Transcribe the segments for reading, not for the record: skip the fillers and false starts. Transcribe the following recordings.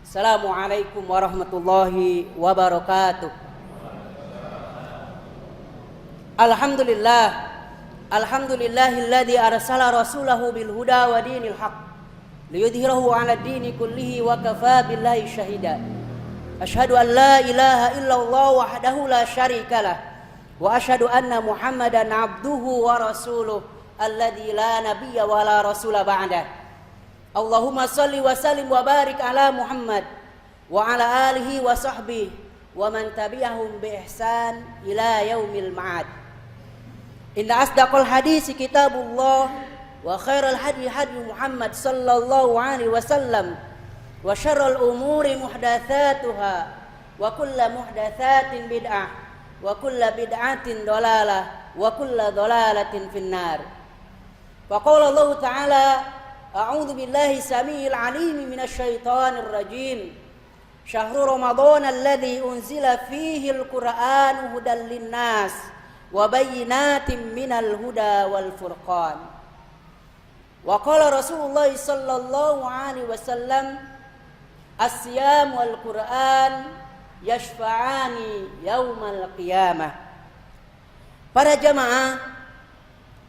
Assalamualaikum warahmatullahi wabarakatuh. Alhamdulillahilladzi arsala rasulahu bil huda wa dinil haq liyudhhirahu 'ala ad-dini kullihi wa kafaa billahi syahida. Asyhadu an la ilaha illallah wahdahu la syarikalah wa asyhadu anna Muhammadan 'abduhu wa rasuluh alladzi la nabiyya wa la rasula ba'dah. Allahumma salli wa sallim wa barik ala Muhammad wa ala alihi wa sahbihi wa man tabi'ahum bi ihsan ila yaumil ma'ad. Inna asdaqal hadisi kitabullah wa khairal hadi hadi Muhammad sallallahu alaihi wasallam wa syarrul umuri muhdatsatuha wa kullu muhdatsatin bid'ah wa kullu bid'atin dhalalah wa kullu dhalalatin finnar. Wa qala Allah ta'ala a'udzu billahi samiil 'aliim minasy syaithaanir rajiim. Syahrul Ramadan alladzi unzila fihi al-Qur'anu hudan lin-nas wa bayyinatin minal huda wal furqan. Wa qala Rasulullah sallallahu alaihi wasallam as-siyam wal Qur'an yashfa'ani yaumal qiyamah. Para jamaah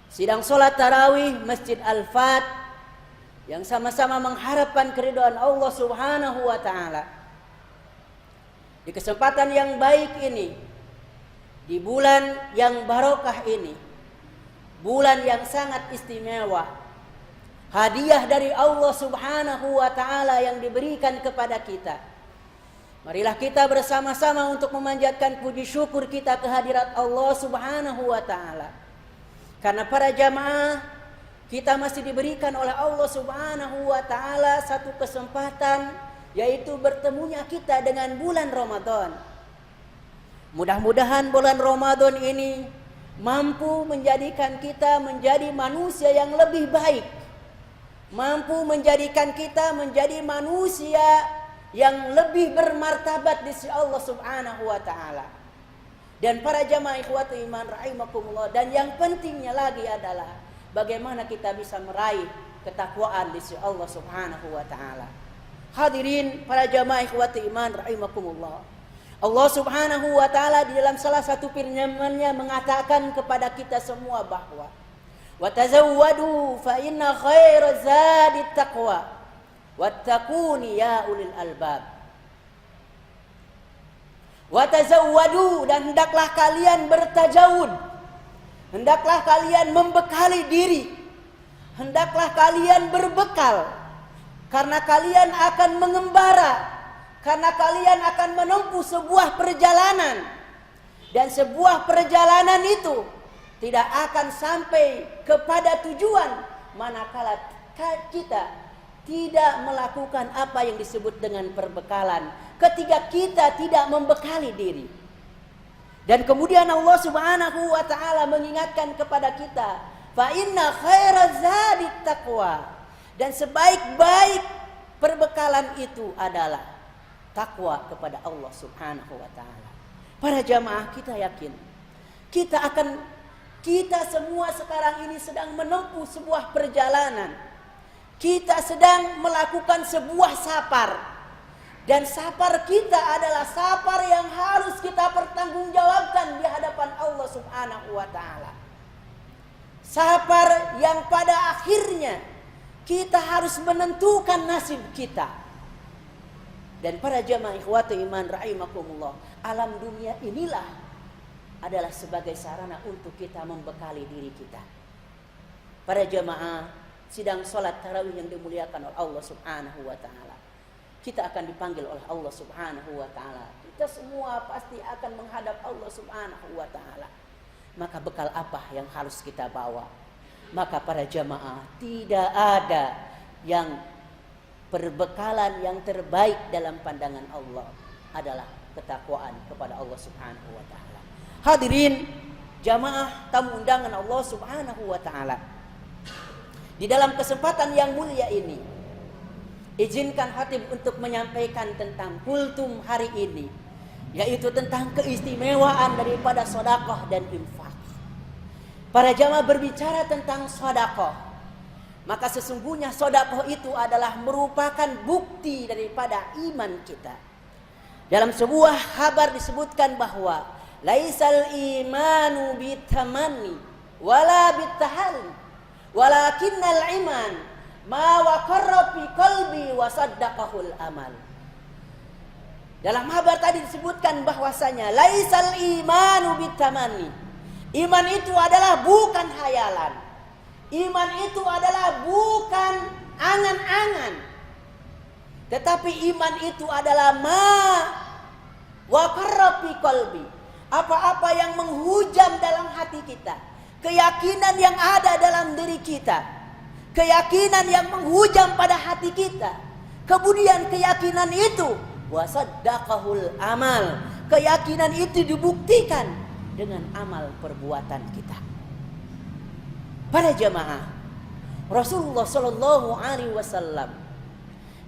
sidang salat tarawih Masjid Al-Fat yang sama-sama mengharapkan keridhaan Allah Subhanahu wa taala. Di kesempatan yang baik ini, di bulan yang barokah ini, bulan yang sangat istimewa, hadiah dari Allah Subhanahu wa taala yang diberikan kepada kita. Marilah kita bersama-sama untuk memanjatkan puji syukur kita kehadirat Allah Subhanahu wa taala. Karena para jamaah, kita masih diberikan oleh Allah Subhanahu wa taala satu kesempatan, yaitu bertemunya kita dengan bulan Ramadan. Mudah-mudahan bulan Ramadan ini mampu menjadikan kita menjadi manusia yang lebih baik, mampu menjadikan kita menjadi manusia yang lebih bermartabat di sisi Allah Subhanahu wa taala. Dan para jamaah ikhwati iman rahimakumullah, dan yang pentingnya lagi adalah bagaimana kita bisa meraih ketakwaan di sisi Allah Subhanahu wa taala. Hadirin para jamaah ikhwati iman rahimakumullah. Allah Subhanahu wa taala di dalam salah satu firman-Nya mengatakan kepada kita semua bahwa wa tazawwadu fa inna khairaz zadit taqwa wattaquni ya ulil albab. Wa tazawwadu, dan hendaklah kalian bertajawud, hendaklah kalian membekali diri, hendaklah kalian berbekal, karena kalian akan mengembara, karena kalian akan menempuh sebuah perjalanan, dan sebuah perjalanan itu tidak akan sampai kepada tujuan manakala kita tidak melakukan apa yang disebut dengan perbekalan, ketika kita tidak membekali diri. Dan kemudian Allah Subhanahu wa taala mengingatkan kepada kita, fa inna khairaz zadit taqwa, dan sebaik-baik perbekalan itu adalah takwa kepada Allah Subhanahu wa taala. Para jamaah, kita yakin kita semua sekarang ini sedang menempuh sebuah perjalanan. Kita sedang melakukan sebuah safar, dan safar kita adalah safar yang harus kita pertanggungjawabkan di hadapan Allah Subhanahu wa taala. Safar yang pada akhirnya kita harus menentukan nasib kita. Dan para jamaah ikhwati iman rahimakumullah, alam dunia inilah adalah sebagai sarana untuk kita membekali diri kita. Para jamaah sidang salat tarawih yang dimuliakan oleh Allah Subhanahu wa taala, kita akan dipanggil oleh Allah Subhanahu wa taala. Kita semua pasti akan menghadap Allah Subhanahu wa taala. Maka bekal apa yang harus kita bawa? Maka para jamaah, tidak ada yang perbekalan yang terbaik dalam pandangan Allah adalah ketakwaan kepada Allah Subhanahu wa taala. Hadirin jamaah tamu undangan Allah Subhanahu wa taala. Di dalam kesempatan yang mulia ini, izinkan khatib untuk menyampaikan tentang kultum hari ini, yaitu tentang keistimewaan daripada sedekah dan infak. Para jamaah berbicara tentang sedekah, maka sesungguhnya sedekah itu adalah merupakan bukti daripada iman kita. Dalam sebuah kabar disebutkan bahwa laisal imanu bitamanni wala bitahalli walakinnal iman ma waqarra fi qalbi wa saddaqahul amal. Dalam kabar tadi disebutkan bahwasanya laisal imanu bitamanni. Iman itu adalah bukan hayalan. Iman itu adalah bukan angan-angan. Tetapi iman itu adalah ma waqarra fi qalbi. Apa-apa yang menghujam dalam hati kita. Keyakinan yang ada dalam diri kita. Keyakinan yang menghujam pada hati kita. Kemudian keyakinan itu wasaddaqahul amal. Keyakinan itu dibuktikan dengan amal perbuatan kita. Para jamaah, Rasulullah Shallallahu Alaihi Wasallam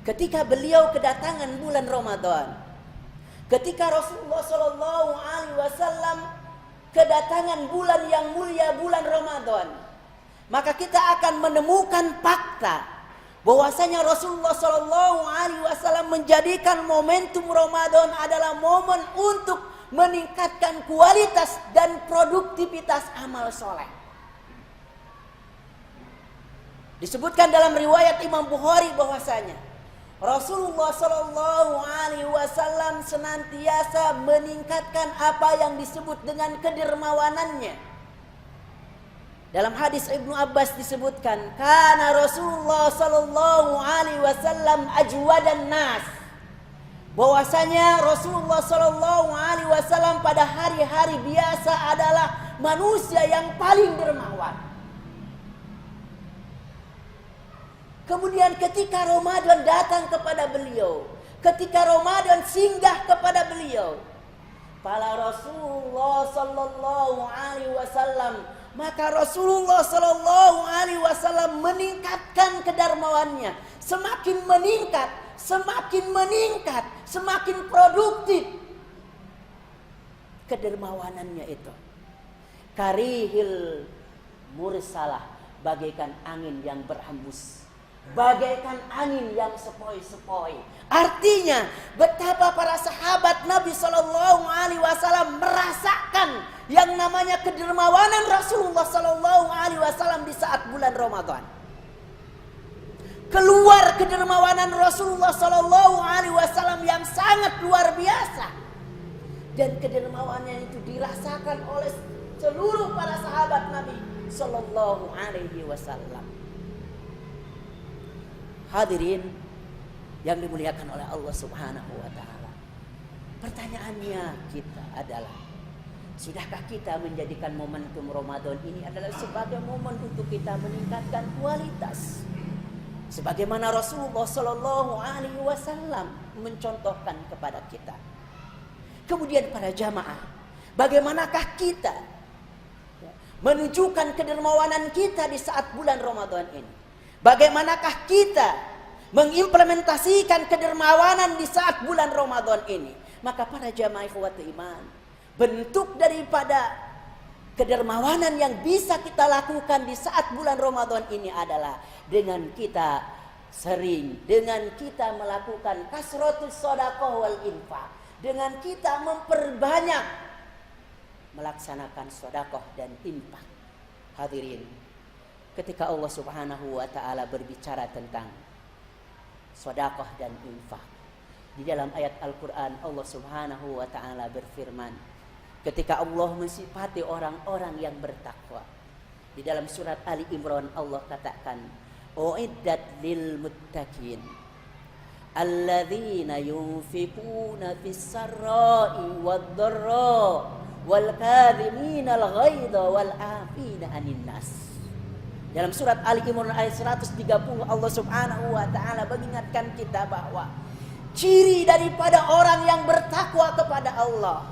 ketika beliau kedatangan bulan Ramadan, ketika Rasulullah Shallallahu Alaihi Wasallam kedatangan bulan yang mulia, bulan Ramadan, maka kita akan menemukan fakta bahwasanya Rasulullah Shallallahu Alaihi Wasallam menjadikan momentum Ramadan adalah momen untuk meningkatkan kualitas dan produktivitas amal soleh. Disebutkan dalam riwayat Imam Bukhari bahwasanya Rasulullah Shallallahu Alaihi Wasallam senantiasa meningkatkan apa yang disebut dengan kedermawanannya. Dalam hadis Ibnu Abbas disebutkan, kana Rasulullah Sallallahu Alaihi Wasallam ajwadan nas. Bahwasanya Rasulullah Sallallahu Alaihi Wasallam pada hari-hari biasa adalah manusia yang paling dermawan. Kemudian ketika Ramadan datang kepada beliau, ketika Ramadan singgah kepada beliau, para Rasulullah Sallallahu Alaihi Wasallam, maka Rasulullah Sallallahu Alaihi Wasallam meningkatkan kedermawannya, semakin meningkat, semakin produktif kedermawanannya itu. Karihil mursalah, bagaikan angin yang berhembus, bagaikan angin yang sepoi-sepoi. Artinya betapa para sahabat Nabi Sallallahu Alaihi Wasallam merasakan yang namanya kedermawanan Rasulullah Sallallahu Alaihi Wasallam di saat bulan Ramadan. Keluar kedermawanan Rasulullah Sallallahu Alaihi Wasallam yang sangat luar biasa, dan kedermawanan itu dirasakan oleh seluruh para sahabat Nabi Sallallahu Alaihi Wasallam. Hadirin yang dimuliakan oleh Allah Subhanahu wa taala. Pertanyaannya kita adalah, sudahkah kita menjadikan momentum Ramadan ini adalah sebagai momen untuk kita meningkatkan kualitas? Sebagaimana Rasulullah Sallallahu Alaihi Wasallam mencontohkan kepada kita. Kemudian para jamaah, bagaimanakah kita menunjukkan kedermawanan kita di saat bulan Ramadan ini? Bagaimanakah kita mengimplementasikan kedermawanan di saat bulan Ramadan ini? Maka para jamaah ikhwati iman, bentuk daripada kedermawanan yang bisa kita lakukan di saat bulan Ramadan ini adalah dengan kita melakukan kasratus shadaqah wal infaq, dengan kita memperbanyak melaksanakan sedekah dan infak. Hadirin, ketika Allah Subhanahu wa taala berbicara tentang sedekah dan infak, di dalam ayat Al-Qur'an Allah Subhanahu wa taala berfirman, ketika Allah mensifati orang-orang yang bertakwa, di dalam surat Ali Imran Allah katakan, uiddat lil muttaqin alladzina yunfiquna fis sarra'i wad dharra wal kadhiminal ghaidha wal 'afina 'anil nas. Dalam surat Ali Imran ayat 130 Allah Subhanahu wa taala mengingatkan kita bahwa ciri daripada orang yang bertakwa kepada Allah,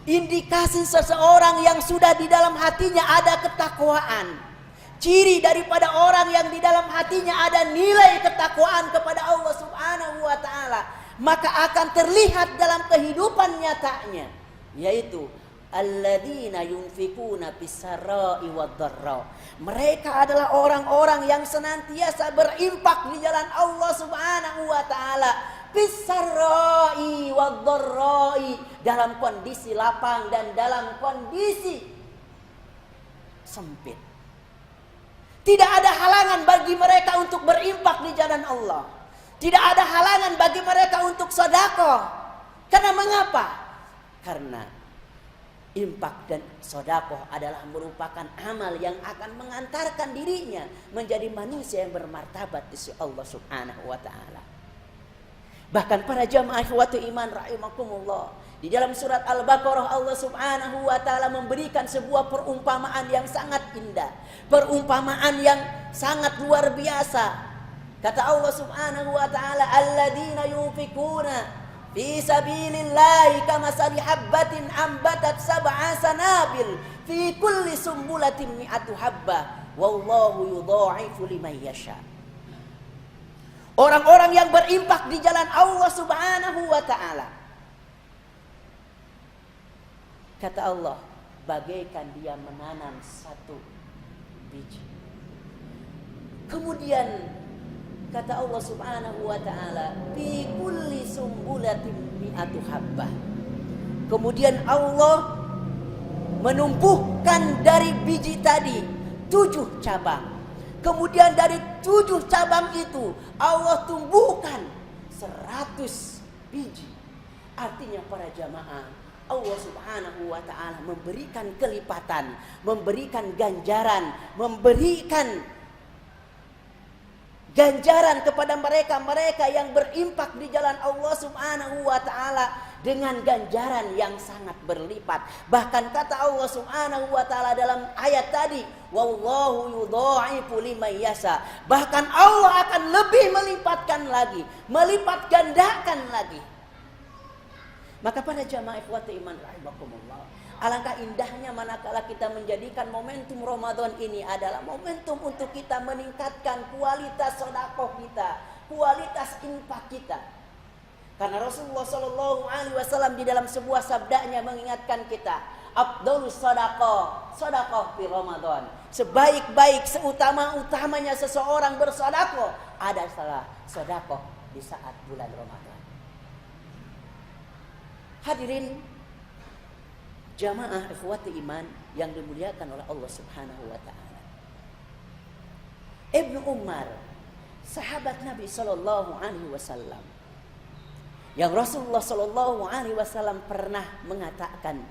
indikasi seseorang yang sudah di dalam hatinya ada ketakwaan, ciri daripada orang yang di dalam hatinya ada nilai ketakwaan kepada Allah Subhanahu wa taala, maka akan terlihat dalam kehidupan nyatanya, yaitu alladzina yunfikuna fis-sarra'i wad-dharra. Mereka adalah orang-orang yang senantiasa berimpak di jalan Allah Subhanahu wa taala, fis-sarra'i wad-dharra'i, dalam kondisi lapang dan dalam kondisi sempit. Tidak ada halangan bagi mereka untuk berimpak di jalan Allah. Tidak ada halangan bagi mereka untuk sedekah. Karena mengapa? Karena infak dan sedekah adalah merupakan amal yang akan mengantarkan dirinya menjadi manusia yang bermartabat di sisi Allah Subhanahu wa taala. Bahkan para jamaah ikhwatu iman rahimakumullah, di dalam surat Al-Baqarah Allah Subhanahu wa taala memberikan sebuah perumpamaan yang sangat indah, perumpamaan yang sangat luar biasa. Kata Allah Subhanahu wa taala, alladzina yunfikuna fi sabilillahi kamasali habbatin ambatat sab'a sanabil fi kulli sumbulatin mi'atu habbah wallahu yudha'ifu liman yasha. Orang-orang yang berimpak di jalan Allah Subhanahu wa taala, kata Allah, bagaikan dia menanam satu biji. Kemudian kata Allah Subhanahu wa taala, fi kulli sumbulatin mi'atu habbah. Kemudian Allah menumbuhkan dari biji tadi 7 cabang. Kemudian dari 7 cabang itu Allah tumbuhkan 100 biji. Artinya para jamaah, Allah Subhanahu wa taala memberikan kelipatan, memberikan ganjaran, memberikan ganjaran kepada mereka yang berimpak di jalan Allah Subhanahu wa taala dengan ganjaran yang sangat berlipat. Bahkan kata Allah Subhanahu wa taala dalam ayat tadi, wallahu yudha'ifu liman yasha. Bahkan Allah akan lebih melipatkan lagi, melipat gandakan lagi. Maka pada jamaah ikhwati iman rahimakumullah, alangkah indahnya manakala kita menjadikan momentum Ramadan ini adalah momentum untuk kita meningkatkan kualitas sedekah kita, kualitas infak kita. Karena Rasulullah Shallallahu Alaihi Wasallam di dalam sebuah sabdanya mengingatkan kita, afdhalus sedekah, sedekah di Ramadan. Sebaik-baik, seutama-utamanya seseorang bersedekah adalah sedekah di saat bulan Ramadan. Hadirin jamaah ikhwati iman yang dimuliakan oleh Allah Subhanahu wa taala. Ibnu Umar, sahabat Nabi sallallahu alaihi wasallam, yang Rasulullah sallallahu alaihi wasallam pernah mengatakan,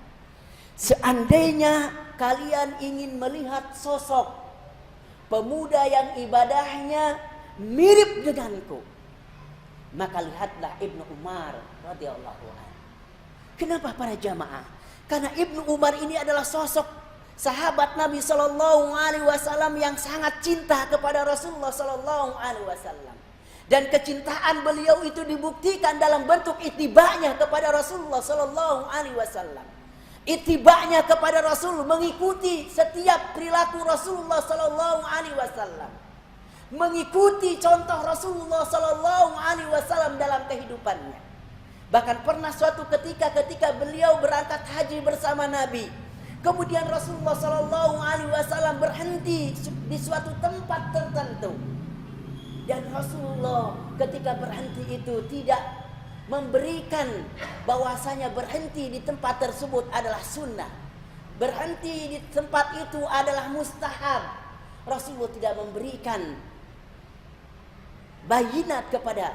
seandainya kalian ingin melihat sosok pemuda yang ibadahnya mirip denganku, maka lihatlah Ibnu Umar radhiyallahu anhu. Kenapa para jamaah? Karena Ibnu Umar ini adalah sosok sahabat Nabi Shallallahu Alaihi Wasallam yang sangat cinta kepada Rasulullah Shallallahu Alaihi Wasallam, dan kecintaan beliau itu dibuktikan dalam bentuk itibanya kepada Rasulullah Shallallahu Alaihi Wasallam. Itibanya kepada Rasul, mengikuti setiap perilaku Rasulullah Shallallahu Alaihi Wasallam, mengikuti contoh Rasulullah Shallallahu Alaihi Wasallam dalam kehidupannya. Bahkan pernah suatu ketika beliau berangkat haji bersama Nabi, kemudian Rasulullah Shallallahu Alaihi Wasallam berhenti di suatu tempat tertentu, dan Rasulullah ketika berhenti itu tidak memberikan bahwasanya berhenti di tempat tersebut adalah sunnah, berhenti di tempat itu adalah mustahab. Rasulullah tidak memberikan bayinat kepada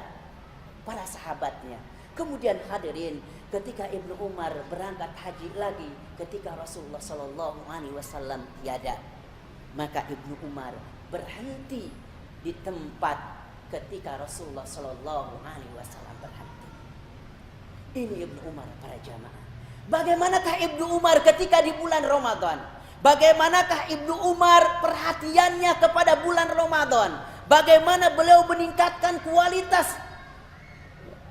para sahabatnya. Kemudian hadirin, ketika Ibnu Umar berangkat haji lagi, ketika Rasulullah Shallallahu Alaihi Wasallam tiada, maka Ibnu Umar berhenti di tempat ketika Rasulullah Shallallahu Alaihi Wasallam berhenti. Ini Ibnu Umar para jamaah. Bagaimanakah Ibnu Umar ketika di bulan Ramadan? Bagaimanakah Ibnu Umar perhatiannya kepada bulan Ramadan? Bagaimana beliau meningkatkan kualitas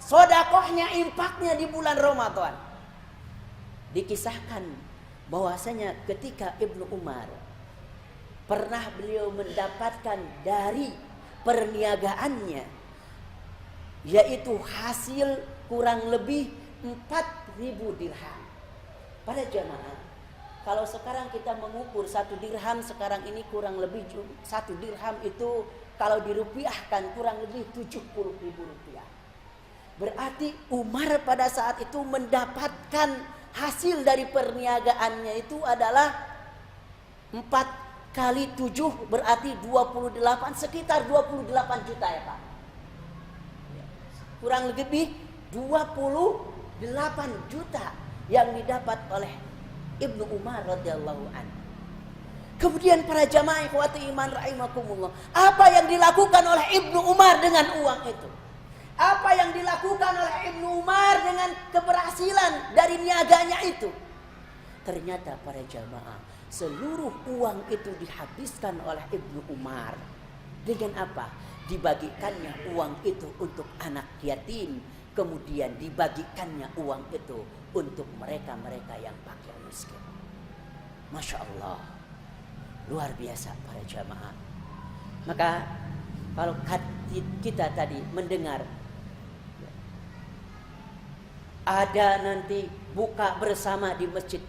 sedekahnya, infaknya di bulan Ramadan? Dikisahkan bahwasanya ketika Ibnu Umar pernah beliau mendapatkan dari perniagaannya, yaitu hasil kurang lebih 4.000 dirham. Pada jamaah, Kalau sekarang kita mengukur 1 dirham sekarang ini kurang lebih 1 dirham itu kalau dirupiahkan kurang lebih 70.000 rupiah. Berarti Umar pada saat itu mendapatkan hasil dari perniagaannya itu adalah 4 kali 7 berarti 28, sekitar 28 juta ya Pak. Kurang lebih 28 juta yang didapat oleh Ibnu Umar radhiyallahu anhu. Kemudian para jamaah ikhwati iman rahimakumullah, apa yang dilakukan oleh Ibnu Umar dengan uang itu? Apa yang dilakukan oleh Ibnu Umar dengan keberhasilan dari niaganya itu? Ternyata para jamaah, seluruh uang itu dihabiskan oleh Ibnu Umar. Dengan apa? Dibagikannya uang itu untuk anak yatim. Kemudian dibagikannya uang itu untuk mereka-mereka yang fakir miskin. Masya Allah, luar biasa para jamaah. Maka kalau kita tadi mendengar ada nanti buka bersama di masjid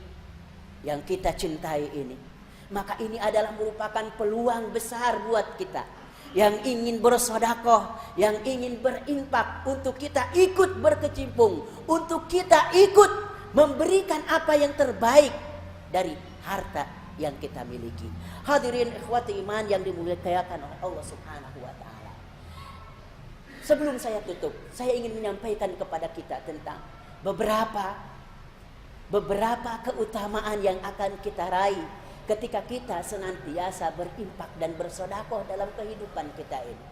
yang kita cintai ini, maka ini adalah merupakan peluang besar buat kita yang ingin bersedekah, yang ingin berinfak, untuk kita ikut berkecimpung, untuk kita ikut memberikan apa yang terbaik dari harta yang kita miliki. Hadirin ikhwati iman yang dimuliakan oleh Allah Subhanahu wa taala. Sebelum saya tutup, saya ingin menyampaikan kepada kita tentang beberapa keutamaan yang akan kita raih ketika kita senantiasa berinfak dan bersedekah dalam kehidupan kita ini.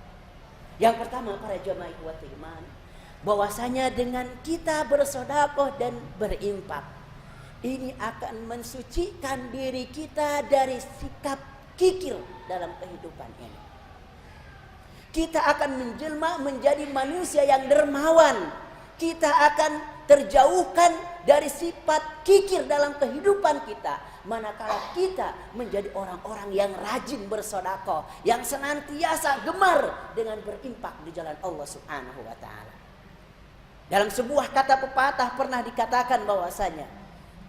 Yang pertama para jamaah ikhwati iman, bahwasanya dengan kita bersedekah dan berinfak, ini akan mensucikan diri kita dari sikap kikir dalam kehidupan ini. Kita akan menjelma menjadi manusia yang dermawan. Kita akan terjauhkan dari sifat kikir dalam kehidupan kita, manakala kita menjadi orang-orang yang rajin bersedekah, yang senantiasa gemar dengan berinfak di jalan Allah Subhanahu wa taala. Dalam sebuah kata pepatah pernah dikatakan bahwasanya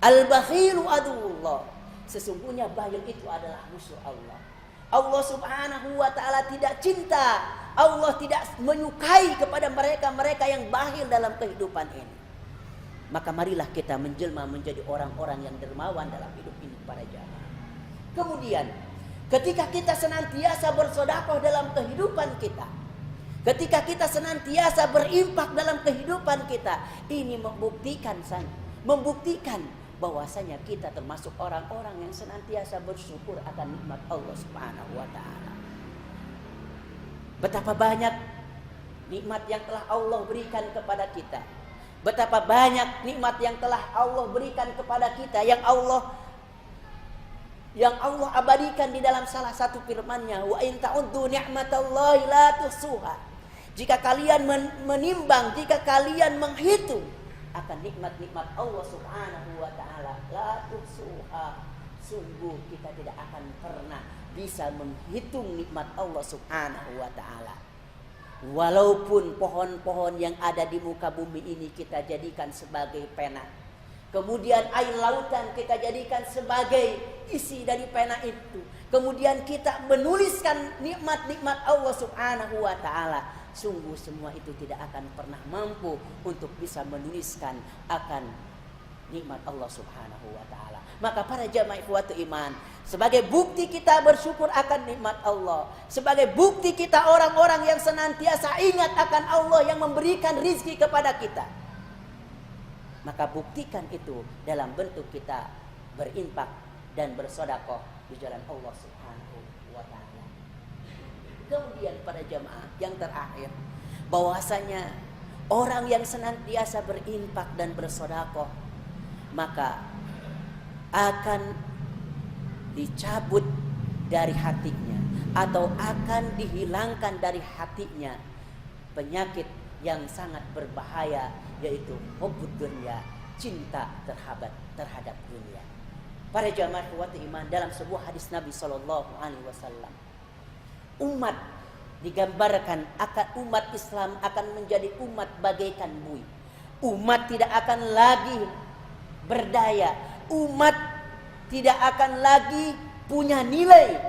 al-bakhilu aduwwullah, sesungguhnya bakhil itu adalah musuh Allah. Allah Subhanahu wa taala tidak cinta, Allah tidak menyukai kepada mereka-mereka yang bakhil dalam kehidupan ini. Maka marilah kita menjelma menjadi orang-orang yang dermawan dalam hidup ini para jamaah. Kemudian ketika kita senantiasa bersedekah dalam kehidupan kita, ketika kita senantiasa berinfak dalam kehidupan kita, ini membuktikan bahwasanya kita termasuk orang-orang yang senantiasa bersyukur akan nikmat Allah Subhanahu wa taala. Betapa banyak nikmat yang telah Allah berikan kepada kita. Betapa banyak nikmat yang telah Allah berikan kepada kita, yang Allah abadikan di dalam salah satu firman-Nya, wa in ta'uddu ni'matallahi la tuhsuha. Jika kalian menimbang, jika kalian menghitung akan nikmat-nikmat Allah Subhanahu wa taala, la tuhsuha, sungguh kita tidak akan pernah bisa menghitung nikmat Allah Subhanahu wa taala. Walaupun pohon-pohon yang ada di muka bumi ini kita jadikan sebagai pena, kemudian air lautan kita jadikan sebagai isi dari pena itu, kemudian kita menuliskan nikmat-nikmat Allah Subhanahu wa taala, sungguh semua itu tidak akan pernah mampu untuk bisa menuliskan akan nikmat Allah Subhanahu wa taala. Maka para jamaah ikhwatu iman, sebagai bukti kita bersyukur akan nikmat Allah, sebagai bukti kita orang-orang yang senantiasa ingat akan Allah yang memberikan rizki kepada kita, maka buktikan itu dalam bentuk kita berinfak dan bersedekah di jalan Allah Subhanahu wa taala. Kemudian para jamaah yang terakhir, bahwasanya orang yang senantiasa berinfak dan bersedekah, maka akan dicabut dari hatinya atau akan dihilangkan dari hatinya penyakit yang sangat berbahaya, yaitu hubbud dunya, cinta terhadap dunia. Para jamaah ikhwati iman, dalam sebuah hadis Nabi sallallahu alaihi wasallam, umat digambarkan akan umat Islam akan menjadi umat bagaikan buih. Umat tidak akan lagi berdaya, umat tidak akan lagi punya nilai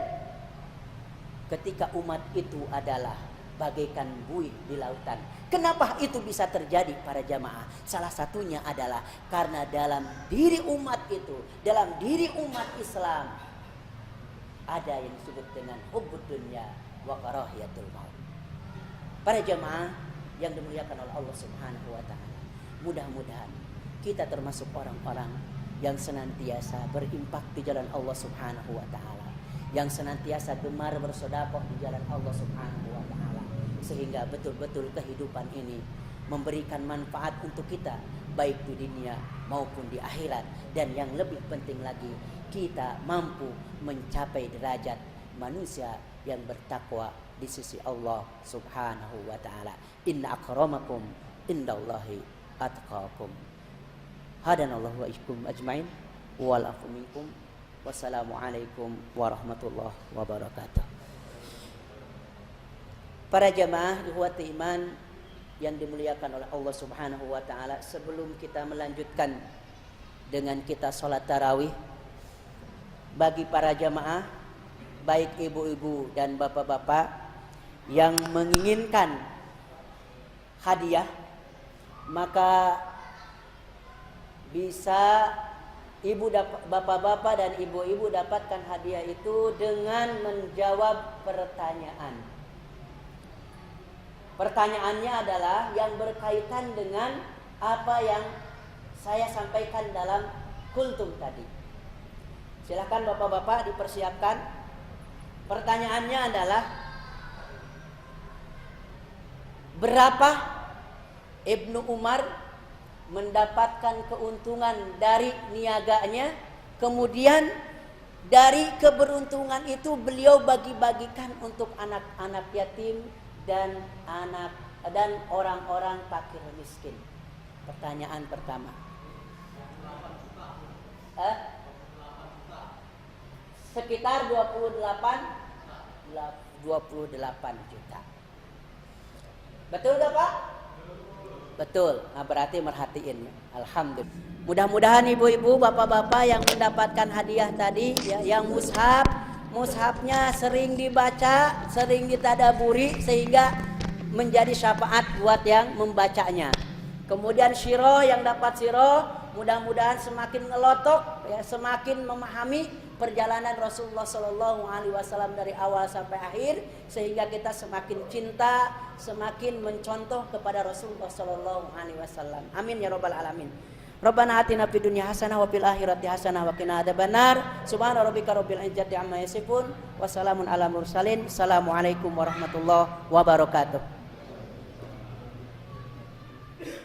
ketika umat itu adalah bagaikan buih di lautan. Kenapa itu bisa terjadi para jamaah? Salah satunya adalah karena dalam diri umat itu, dalam diri umat Islam ada yang disebut dengan hubbud dunya wa karahiyatul maut. Para jamaah yang dimuliakan oleh Allah Subhanahu wa taala, mudah-mudahan kita termasuk orang-orang yang senantiasa berinfak di jalan Allah Subhanahu wa taala, yang senantiasa gemar bersedekah di jalan Allah Subhanahu wa taala, sehingga betul-betul kehidupan ini memberikan manfaat untuk kita baik di dunia maupun di akhirat, dan yang lebih penting lagi kita mampu mencapai derajat manusia yang bertakwa di sisi Allah Subhanahu wa taala. Inna akramakum indallahi atqakum. Hadanallahu wa iyyakum ajmain wal afu minkum. Wassalamualaikum warahmatullahi wabarakatuh. Para jamaah ikhwati iman yang dimuliakan oleh Allah Subhanahu wa taala, sebelum kita melanjutkan dengan kita salat tarawih, bagi para jamaah baik ibu-ibu dan bapak-bapak yang menginginkan hadiah, maka bisa bapak-bapak dan ibu-ibu dapatkan hadiah itu dengan menjawab pertanyaan. Pertanyaannya adalah yang berkaitan dengan apa yang saya sampaikan dalam kultum tadi. Silakan bapak-bapak dipersiapkan. Pertanyaannya adalah, berapa Ibnu Umar mendapatkan keuntungan dari niaganya, kemudian dari keberuntungan itu beliau bagi-bagikan untuk anak-anak yatim dan orang-orang fakir miskin. Pertanyaan pertama. Sekitar 28 juta. Betul gak Pak? Betul. Nah, berarti merhatiin. Alhamdulillah. Mudah-mudahan ibu-ibu, bapak-bapak yang mendapatkan hadiah tadi, ya, yang mushafnya sering dibaca, sering ditadaburi sehingga menjadi syafaat buat yang membacanya. Kemudian syirah, yang dapat syirah mudah-mudahan semakin ngelotok, ya, semakin memahami perjalanan Rasulullah Shallallahu Alaihi Wasallam dari awal sampai akhir, sehingga kita semakin cinta, semakin mencontoh kepada Rasulullah Shallallahu Alaihi Wasallam. Amin ya robbal alamin. Rabbana atina fid dunya hasanah wa fil akhirati hasanah wa qina adzabannar. Subhana rabbika rabbil izzati amma yasifun wa salamun alal mursalin. Assalamualaikum warahmatullahi wabarakatuh.